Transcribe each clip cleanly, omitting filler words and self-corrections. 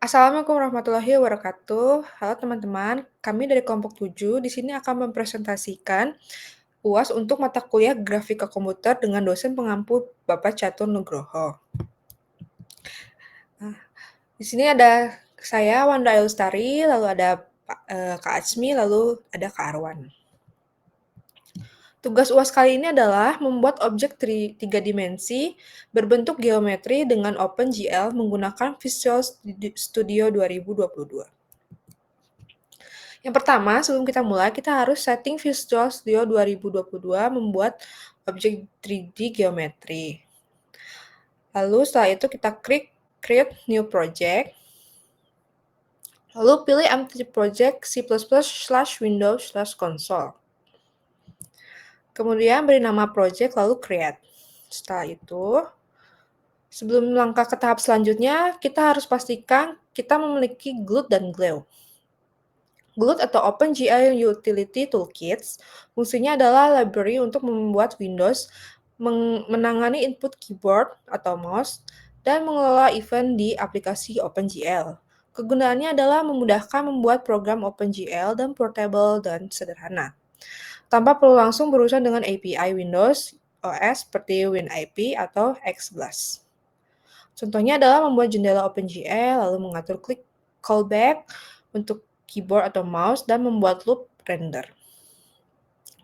Assalamualaikum warahmatullahi wabarakatuh. Halo teman-teman, kami dari kelompok 7 di sini akan mempresentasikan UAS untuk mata kuliah Grafika Komputer dengan dosen pengampu Bapak Catur Nugroho. Nah, di sini ada saya Wanda Lestari, lalu ada Kak Atsmi, lalu ada Kak Arwan. Tugas UAS kali ini adalah membuat objek tiga dimensi berbentuk geometri dengan OpenGL menggunakan Visual Studio 2022. Yang pertama, sebelum kita mulai, kita harus setting Visual Studio 2022 membuat objek 3D geometri. Lalu setelah itu kita klik Create New Project. Lalu pilih Empty Project C++/Windows/Console. Kemudian beri nama project lalu Create. Setelah itu, sebelum melangkah ke tahap selanjutnya, kita harus pastikan kita memiliki Glut dan Glue. Glut atau OpenGL Utility Toolkits fungsinya adalah library untuk membuat Windows, menangani input keyboard atau mouse, dan mengelola event di aplikasi OpenGL. Kegunaannya adalah memudahkan membuat program OpenGL dan portable dan sederhana, tanpa perlu langsung berurusan dengan API Windows OS seperti WinIP atau XBLAS. Contohnya adalah membuat jendela OpenGL, lalu mengatur klik callback untuk keyboard atau mouse, dan membuat loop render.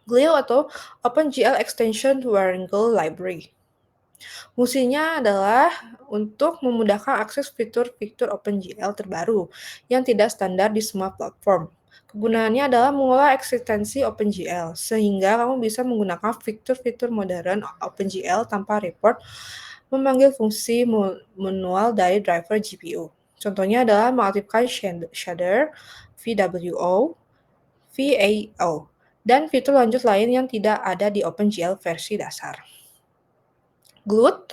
Glue atau OpenGL Extension Variable Library. Fungsinya adalah untuk memudahkan akses fitur-fitur OpenGL terbaru yang tidak standar di semua platform. Kegunaannya adalah mengolah ekstensi OpenGL, sehingga kamu bisa menggunakan fitur-fitur modern OpenGL tanpa report memanggil fungsi manual dari driver GPU. Contohnya adalah mengaktifkan shader, VWO, VAO, dan fitur lanjut lain yang tidak ada di OpenGL versi dasar. Glut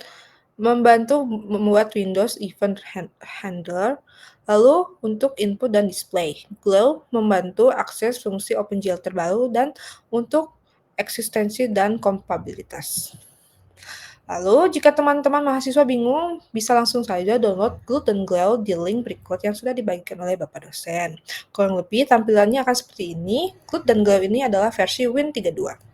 membantu membuat Windows Event Handler, lalu untuk input dan display. Glue membantu akses fungsi OpenGL terbaru dan untuk eksistensi dan kompatibilitas. Lalu, jika teman-teman mahasiswa bingung, bisa langsung saja download Glut dan Glue di link berikut yang sudah dibagikan oleh Bapak dosen. Kurang lebih tampilannya akan seperti ini. Glut dan Glue ini adalah versi Win32.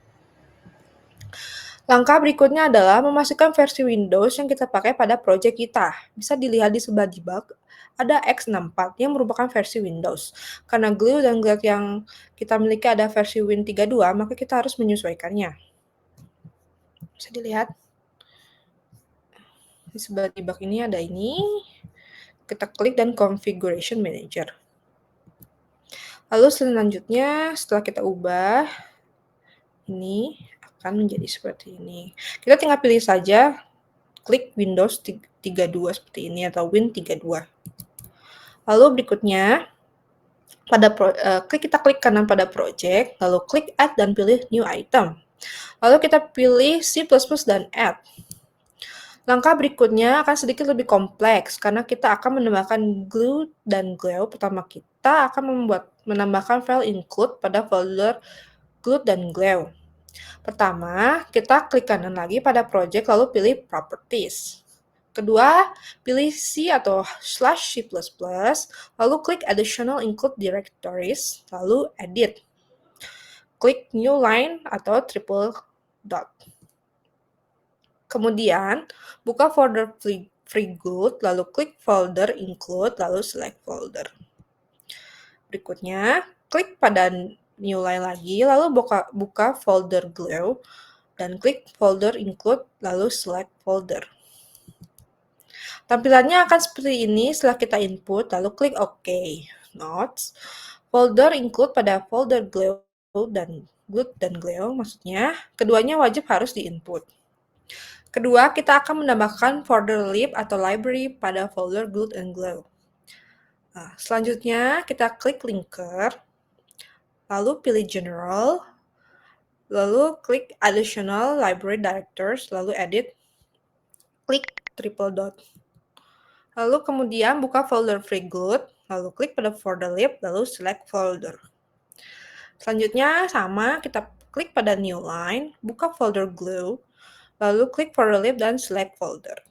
Langkah berikutnya adalah memastikan versi Windows yang kita pakai pada proyek kita. Bisa dilihat di sebelah debug, ada X64 yang merupakan versi Windows. Karena Glue dan Glue yang kita miliki ada versi Win32, maka kita harus menyesuaikannya. Bisa dilihat. Di sebelah debug ini ada ini. Kita klik dan Configuration Manager. Lalu selanjutnya setelah kita ubah, ini akan menjadi seperti ini. Kita tinggal pilih saja, klik Windows 32 seperti ini atau Win32. Lalu berikutnya, kita klik kanan pada project, lalu klik Add dan pilih New Item. Lalu kita pilih C++ dan Add. Langkah berikutnya akan sedikit lebih kompleks karena kita akan menambahkan Glue dan Glue. Pertama kita akan menambahkan file include pada folder Glue dan Glue. Pertama, kita klik kanan lagi pada project lalu pilih Properties. Kedua, pilih C atau /C++, lalu klik Additional Include Directories, lalu Edit. Klik New Line atau triple dot. Kemudian, buka folder free Glut, lalu klik folder include, lalu select folder. Berikutnya, klik pada new line lagi, lalu buka folder Glue, dan klik folder include, lalu select folder. Tampilannya akan seperti ini setelah kita input, lalu klik OK. Notes, folder include pada folder Glue dan Glue, maksudnya, keduanya wajib harus diinput. Kedua, kita akan menambahkan folder lib atau library pada folder Glut and Glue. Nah, selanjutnya kita klik linker, lalu pilih general, lalu klik additional library directors, lalu edit, klik triple dot. Lalu kemudian buka folder free Glut, lalu klik pada folder lib, lalu select folder. Selanjutnya sama, kita klik pada new line, buka folder Glue, lalu klik folder lib dan select folder.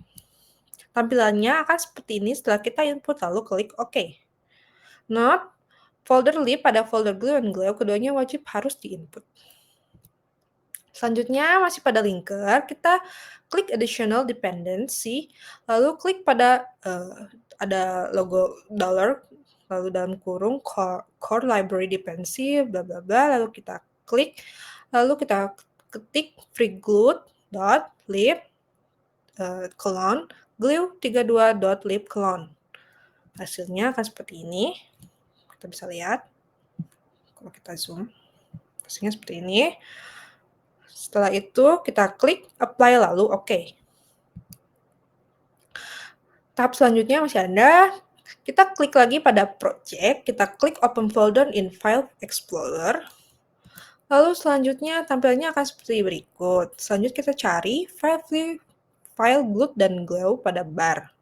Tampilannya akan seperti ini setelah kita input lalu klik OK. Note, folder lib pada folder glue dan glow keduanya wajib harus diinput. Selanjutnya masih pada linker, kita klik additional dependency, lalu klik pada ada logo dollar, lalu dalam kurung core library dependency, bla bla bla, lalu kita klik, lalu kita ketik freeglue.lib colon glue32.lib colon. Hasilnya akan seperti ini. Kita bisa lihat. Kalau kita zoom, hasilnya seperti ini. Setelah itu kita klik apply lalu OK. Tahap selanjutnya masih ada. Kita klik lagi pada project, kita klik open folder in file explorer. Lalu selanjutnya tampilannya akan seperti berikut. Selanjutnya kita cari file glue dan glow pada bar.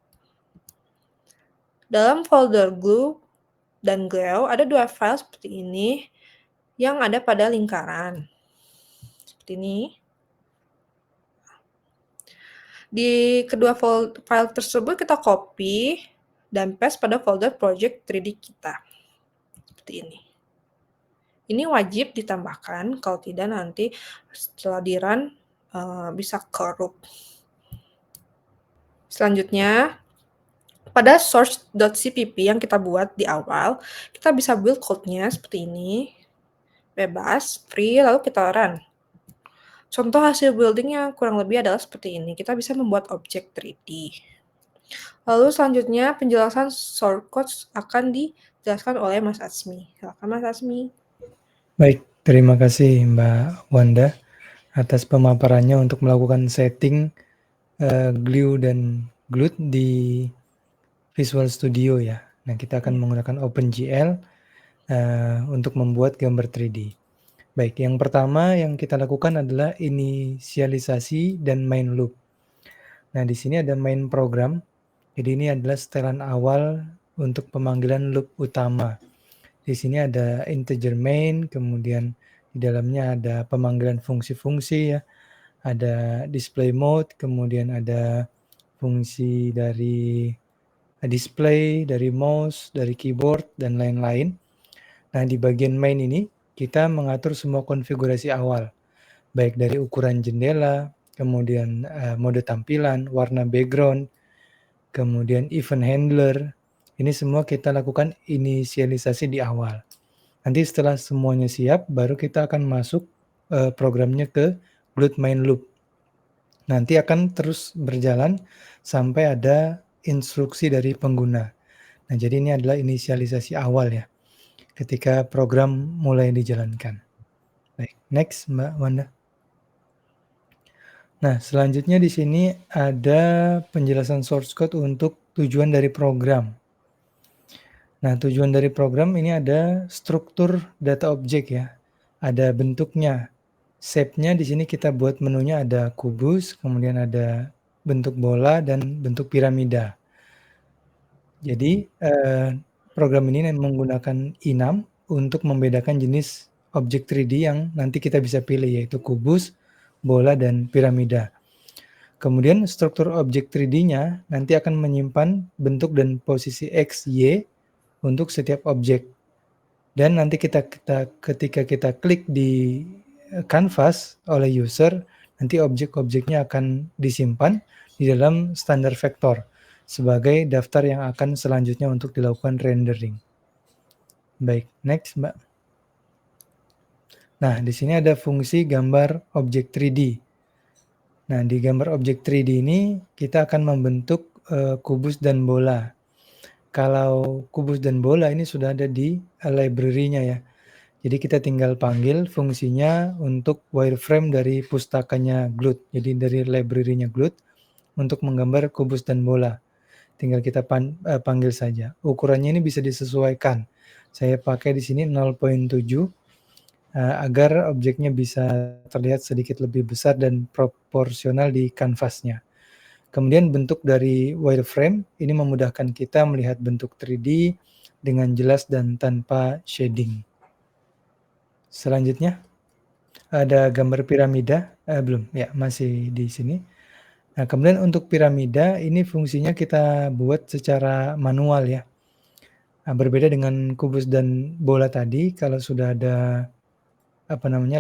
Dalam folder glue dan glow ada dua file seperti ini yang ada pada lingkaran. Seperti ini. Di kedua file tersebut kita copy dan paste pada folder project 3D kita. Seperti ini. Ini wajib ditambahkan, kalau tidak nanti setelah di-run bisa corrupt. Selanjutnya, pada source.cpp yang kita buat di awal, kita bisa build code-nya seperti ini, bebas, free, lalu kita run. Contoh hasil buildingnya kurang lebih adalah seperti ini. Kita bisa membuat objek 3D. Lalu selanjutnya penjelasan source code akan dijelaskan oleh Mas Atsmi. Silakan Mas Atsmi. Baik, terima kasih Mbak Wanda atas pemaparannya untuk melakukan setting glue dan glut di Visual Studio ya. Nah, kita akan menggunakan OpenGL untuk membuat gambar 3D. Baik, yang pertama yang kita lakukan adalah inisialisasi dan main loop. Nah, di sini ada main program. Jadi ini adalah setelan awal untuk pemanggilan loop utama. Di sini ada integer main, kemudian di dalamnya ada pemanggilan fungsi-fungsi ya. Ada display mode, kemudian ada fungsi dari display, dari mouse, dari keyboard, dan lain-lain. Nah, di bagian main ini, kita mengatur semua konfigurasi awal, baik dari ukuran jendela, kemudian mode tampilan, warna background, kemudian event handler. Ini semua kita lakukan inisialisasi di awal. Nanti setelah semuanya siap, baru kita akan masuk programnya ke glue main loop. Nanti akan terus berjalan sampai ada instruksi dari pengguna. Nah, jadi ini adalah inisialisasi awal ya, ketika program mulai dijalankan. Baik, next Mbak Wanda. Nah, selanjutnya di sini ada penjelasan source code untuk tujuan dari program. Nah, tujuan dari program ini ada struktur data objek ya, ada bentuknya. Shape-nya di sini kita buat menunya ada kubus, kemudian ada bentuk bola dan bentuk piramida. Jadi program ini menggunakan enum untuk membedakan jenis objek 3D yang nanti kita bisa pilih, yaitu kubus, bola, dan piramida. Kemudian struktur objek 3D-nya nanti akan menyimpan bentuk dan posisi X, Y untuk setiap objek. Dan nanti ketika kita klik di canvas oleh user, nanti objek-objeknya akan disimpan di dalam standar vektor sebagai daftar yang akan selanjutnya untuk dilakukan rendering. Baik, next Mbak. Nah, di sini ada fungsi gambar objek 3D. Nah, di gambar objek 3D ini kita akan membentuk kubus dan bola. Kalau kubus dan bola ini sudah ada di library-nya ya. Jadi kita tinggal panggil fungsinya untuk wireframe dari pustakanya Glut. Jadi dari library-nya Glut untuk menggambar kubus dan bola. Tinggal kita panggil saja. Ukurannya ini bisa disesuaikan. Saya pakai di sini 0.7 agar objeknya bisa terlihat sedikit lebih besar dan proporsional di kanvasnya. Kemudian bentuk dari wireframe ini memudahkan kita melihat bentuk 3D dengan jelas dan tanpa shading. Selanjutnya ada gambar piramida, belum ya, masih di sini. Nah, kemudian untuk piramida ini fungsinya kita buat secara manual ya. Nah, berbeda dengan kubus dan bola tadi, kalau sudah ada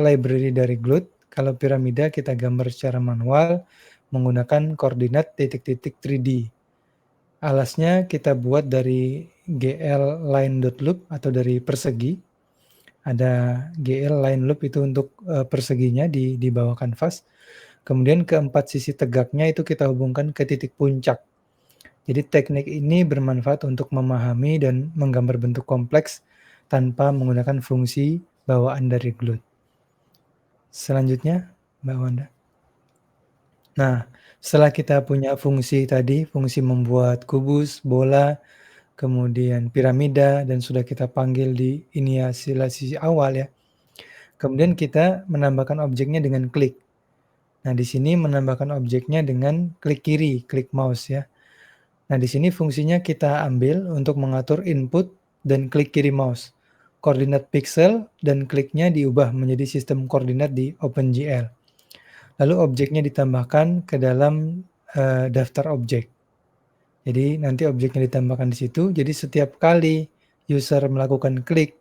library dari Glute, kalau piramida kita gambar secara manual menggunakan koordinat titik-titik 3D. Alasnya kita buat dari GL line.loop atau dari persegi. Ada GL line loop itu untuk perseginya di bawah kanvas. Kemudian keempat sisi tegaknya itu kita hubungkan ke titik puncak. Jadi teknik ini bermanfaat untuk memahami dan menggambar bentuk kompleks tanpa menggunakan fungsi bawaan dari Glute. Selanjutnya, Mbak Wanda. Nah, setelah kita punya fungsi tadi, fungsi membuat kubus, bola, kemudian piramida, dan sudah kita panggil di inisialisasi awal ya. Kemudian kita menambahkan objeknya dengan klik. Nah, di sini menambahkan objeknya dengan klik kiri, klik mouse ya. Nah, di sini fungsinya kita ambil untuk mengatur input dan klik kiri mouse. Koordinat pixel dan kliknya diubah menjadi sistem koordinat di OpenGL. Lalu objeknya ditambahkan ke dalam daftar objek. Jadi nanti objeknya ditambahkan di situ. Jadi setiap kali user melakukan klik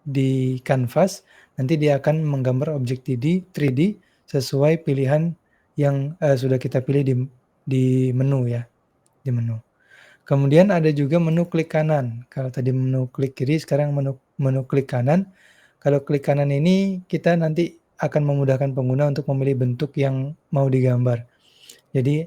di kanvas, nanti dia akan menggambar objek 3D sesuai pilihan yang sudah kita pilih di menu ya, di menu. Kemudian ada juga menu klik kanan. Kalau tadi menu klik kiri, sekarang menu klik kanan. Kalau klik kanan ini kita nanti akan memudahkan pengguna untuk memilih bentuk yang mau digambar. Jadi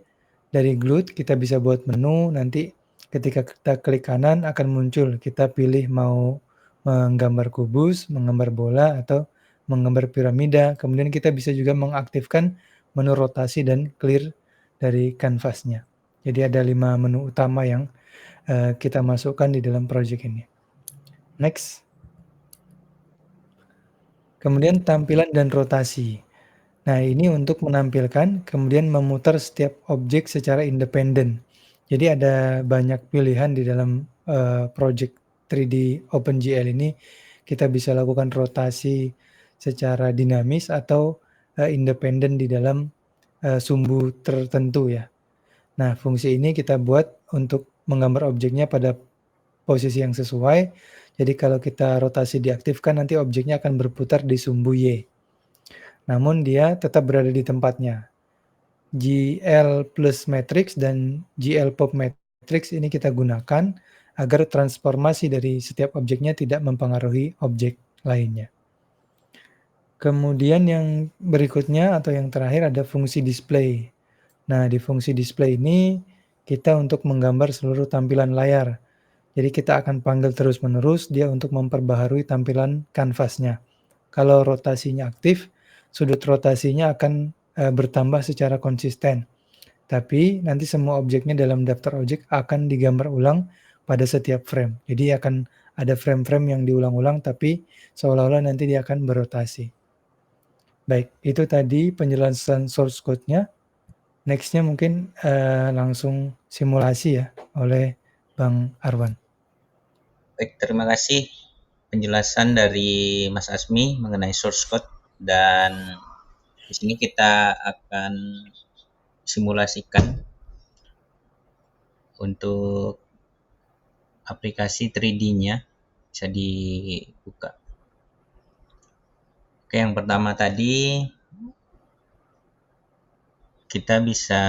dari Glute kita bisa buat menu, nanti ketika kita klik kanan akan muncul, kita pilih mau menggambar kubus, menggambar bola, atau menggambar piramida. Kemudian kita bisa juga mengaktifkan menu rotasi dan clear dari kanvasnya. Jadi ada 5 menu utama yang kita masukkan di dalam project ini. Next. Kemudian tampilan dan rotasi. Nah, ini untuk menampilkan, kemudian memutar setiap objek secara independen. Jadi ada banyak pilihan di dalam project 3D OpenGL ini. Kita bisa lakukan rotasi secara dinamis atau independen di dalam sumbu tertentu ya. Nah, fungsi ini kita buat untuk menggambar objeknya pada posisi yang sesuai. Jadi kalau kita rotasi diaktifkan, nanti objeknya akan berputar di sumbu Y. Namun dia tetap berada di tempatnya. GL plus matrix dan GL pop matrix ini kita gunakan agar transformasi dari setiap objeknya tidak mempengaruhi objek lainnya. Kemudian yang berikutnya atau yang terakhir ada fungsi display. Nah, di fungsi display ini kita untuk menggambar seluruh tampilan layar. Jadi kita akan panggil terus-menerus dia untuk memperbaharui tampilan kanvasnya. Kalau rotasinya aktif, sudut rotasinya akan bertambah secara konsisten. Tapi nanti semua objeknya dalam daftar objek akan digambar ulang pada setiap frame. Jadi akan ada frame-frame yang diulang-ulang tapi seolah-olah nanti dia akan berotasi. Baik, itu tadi penjelasan source code-nya. Next-nya mungkin langsung simulasi ya oleh Bang Arwan. Baik, terima kasih penjelasan dari Mas Asmi mengenai source code, dan di sini kita akan simulasikan untuk aplikasi 3D-nya. Bisa dibuka. Oke, yang pertama tadi kita bisa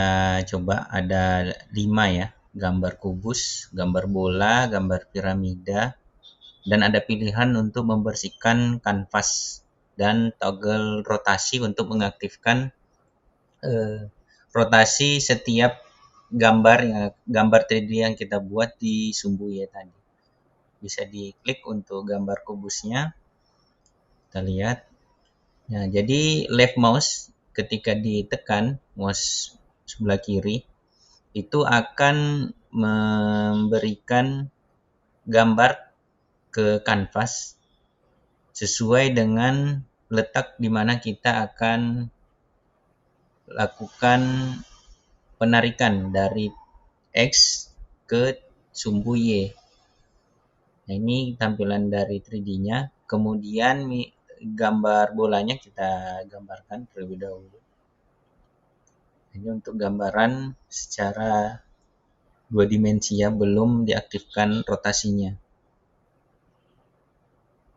coba ada 5 ya, gambar kubus, gambar bola, gambar piramida, dan ada pilihan untuk membersihkan kanvas dan toggle rotasi untuk mengaktifkan rotasi setiap gambar 3D yang kita buat di sumbu Y tadi. Bisa diklik untuk gambar kubusnya. Kita lihat. Nah, jadi left mouse ketika ditekan mouse sebelah kiri itu akan memberikan gambar ke kanvas sesuai dengan letak di mana kita akan lakukan penarikan dari X ke sumbu Y. Nah, ini tampilan dari 3D-nya. Kemudian gambar bolanya kita gambarkan terlebih dahulu. Ini untuk gambaran secara 2 dimensi ya, belum diaktifkan rotasinya.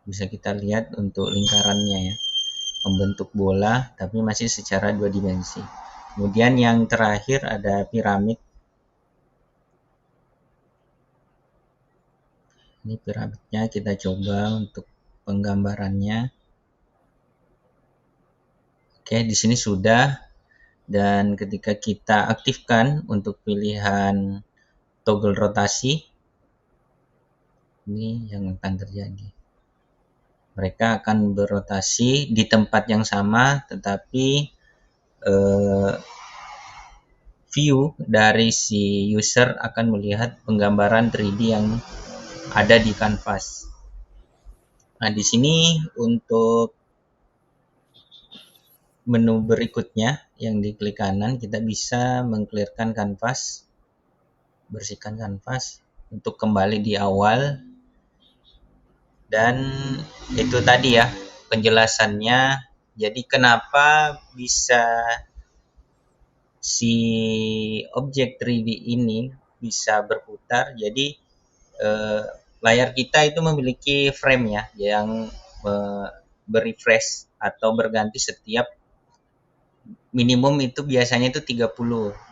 Bisa kita lihat untuk lingkarannya ya, membentuk bola tapi masih secara 2 dimensi. Kemudian yang terakhir ada piramid. Ini piramidnya, kita coba untuk penggambarannya. Oke, di sini sudah. Dan ketika kita aktifkan untuk pilihan toggle rotasi, ini yang akan terjadi. Mereka akan berotasi di tempat yang sama, tetapi view dari si user akan melihat penggambaran 3D yang ada di kanvas. Nah, di sini untuk menu berikutnya yang di klik kanan, kita bisa mengclearkan kanvas, bersihkan kanvas untuk kembali di awal. Dan itu tadi ya penjelasannya. Jadi kenapa bisa si objek 3D ini bisa berputar. Jadi layar kita itu memiliki frame ya yang berrefresh atau berganti setiap minimum itu biasanya itu 30.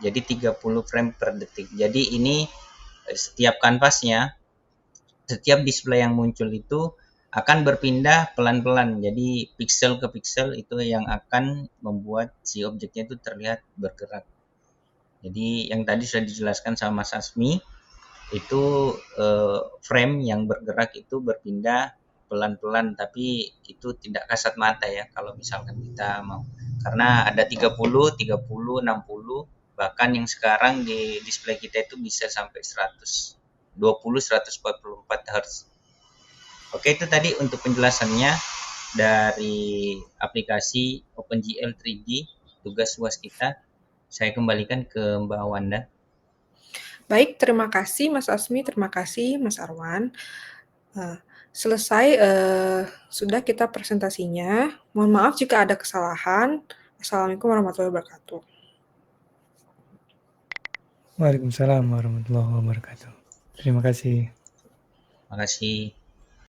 Jadi 30 frame per detik. Jadi ini setiap kanvasnya, setiap display yang muncul itu akan berpindah pelan-pelan. Jadi pixel ke pixel itu yang akan membuat si objeknya itu terlihat bergerak. Jadi yang tadi sudah dijelaskan sama Mas Asmi, itu frame yang bergerak itu berpindah pelan-pelan, tapi itu tidak kasat mata ya kalau misalkan kita mau. Karena ada 30, 30, 60, bahkan yang sekarang di display kita itu bisa sampai 120, 144 Hz. Oke, itu tadi untuk penjelasannya dari aplikasi OpenGL 3D, tugas UAS kita. Saya kembalikan ke Mbak Wanda. Baik, terima kasih Mas Asmi, terima kasih Mas Arwan. Selesai sudah kita presentasinya. Mohon maaf jika ada kesalahan. Assalamualaikum warahmatullahi wabarakatuh. Waalaikumsalam warahmatullahi wabarakatuh. Terima kasih. Terima kasih.